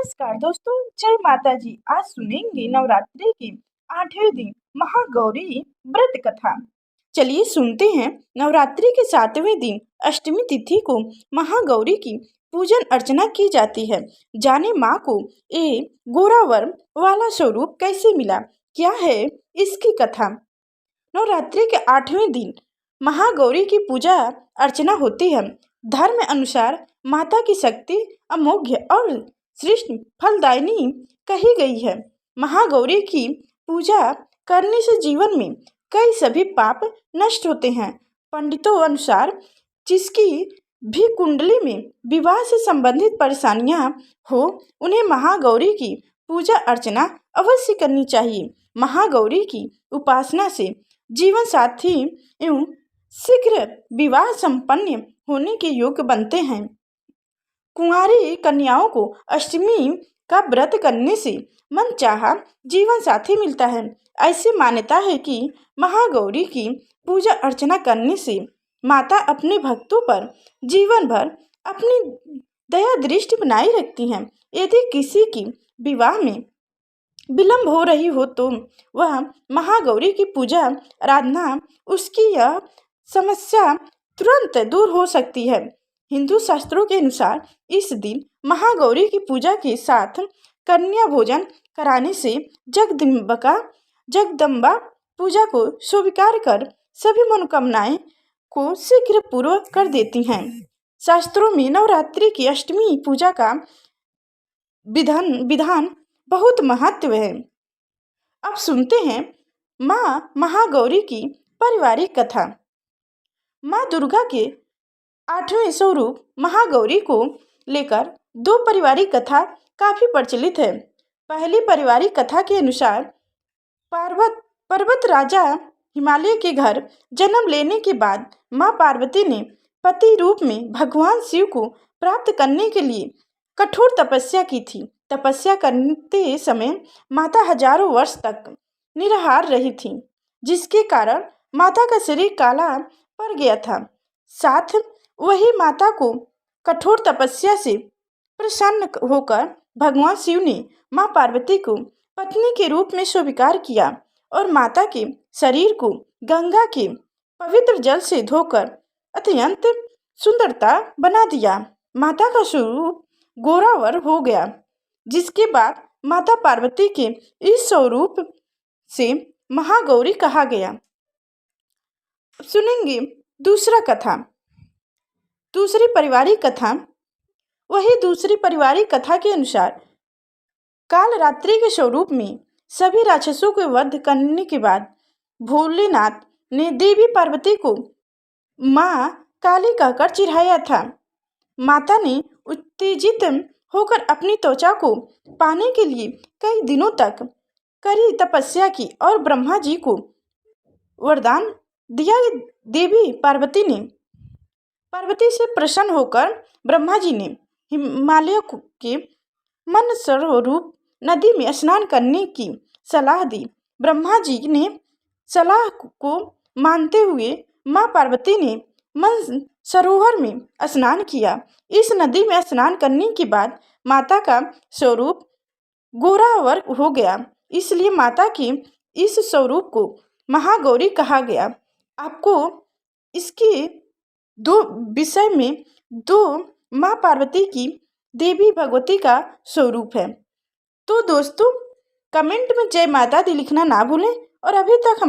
नमस्कार दोस्तों, जय माता जी। आज सुनेंगे नवरात्रि के 8वें दिन महागौरी व्रत कथा। चलिए सुनते हैं। नवरात्रि के 7वें दिन अष्टमी तिथि को महागौरी की पूजन अर्चना की जाती है। जाने माँ को ये गोरावर वाला स्वरूप कैसे मिला, क्या है इसकी कथा। नवरात्रि के 8वें दिन महागौरी की पूजा अर्चना होती है। धर्म अनुसार माता की शक्ति अमोघ और श्रेष्ठ फलदायिनी कही गई है। महागौरी की पूजा करने से जीवन में कई सभी पाप नष्ट होते हैं। पंडितों अनुसार जिसकी भी कुंडली में विवाह से संबंधित परेशानियां हो, उन्हें महागौरी की पूजा अर्चना अवश्य करनी चाहिए। महागौरी की उपासना से जीवन साथी एवं शीघ्र विवाह संपन्न होने के योग्य बनते हैं। कुंवारी कन्याओं को अष्टमी का व्रत करने से मनचाहा जीवन साथी मिलता है। ऐसी मान्यता है कि महागौरी की पूजा अर्चना करने से माता अपने भक्तों पर जीवन भर अपनी दया दृष्टि बनाए रखती हैं। यदि किसी की विवाह में विलंब हो रही हो तो वह महागौरी की पूजा आराधना उसकी यह समस्या तुरंत दूर हो सकती है। हिंदू शास्त्रों के अनुसार इस दिन महागौरी की पूजा के साथ कन्या भोजन कराने से जगदम्बा पूजा को स्वीकार कर सभी मनोकामनाएं को शीघ्र पूर्ण कर देती हैं। शास्त्रों में नवरात्रि की अष्टमी पूजा का विधान बहुत महत्व है। अब सुनते हैं माँ महागौरी की पारिवारिक कथा। माँ दुर्गा के 8वें स्वरूप महागौरी को लेकर दो पारिवारिक कथा काफी प्रचलित है। पहली पारिवारिक कथा के अनुसार पर्वत राजा हिमालय के घर जन्म लेने के बाद माँ पार्वती ने पति रूप में भगवान शिव को प्राप्त करने के लिए कठोर तपस्या की थी। तपस्या करते समय माता हजारों वर्ष तक निराहार रही थी, जिसके कारण माता का शरीर काला पड़ गया था। साथ वही माता को कठोर तपस्या से प्रसन्न होकर भगवान शिव ने माँ पार्वती को पत्नी के रूप में स्वीकार किया और माता के शरीर को गंगा के पवित्र जल से धोकर अत्यंत सुंदरता बना दिया। माता का स्वरूप गोरावर हो गया, जिसके बाद माता पार्वती के इस स्वरूप से महागौरी कहा गया। सुनेंगे दूसरा कथा। दूसरी पारिवारिक कथा। वही दूसरी पारिवारिक कथा के अनुसार काल रात्रि के स्वरूप में सभी राक्षसों को वध करने के बाद भोलेनाथ ने देवी पार्वती को माँ काली कहकर चिढ़ाया था। माता ने उत्तेजित होकर अपनी त्वचा को पाने के लिए कई दिनों तक कड़ी तपस्या की और ब्रह्मा जी को वरदान दिया। देवी पार्वती से प्रसन्न होकर ब्रह्मा जी ने हिमालय के मानसरोवर नदी में स्नान करने की सलाह दी। ब्रह्मा जी ने सलाह को मानते हुए माँ पार्वती ने मानसरोवर में स्नान किया। इस नदी में स्नान करने के बाद माता का स्वरूप गोरावर हो गया, इसलिए माता के इस स्वरूप को महागौरी कहा गया। आपको इसके दो विषय में दो माँ पार्वती की देवी भगवती का स्वरूप है। तो दोस्तों, कमेंट में जय माता दी लिखना ना भूलें और अभी तक हमारे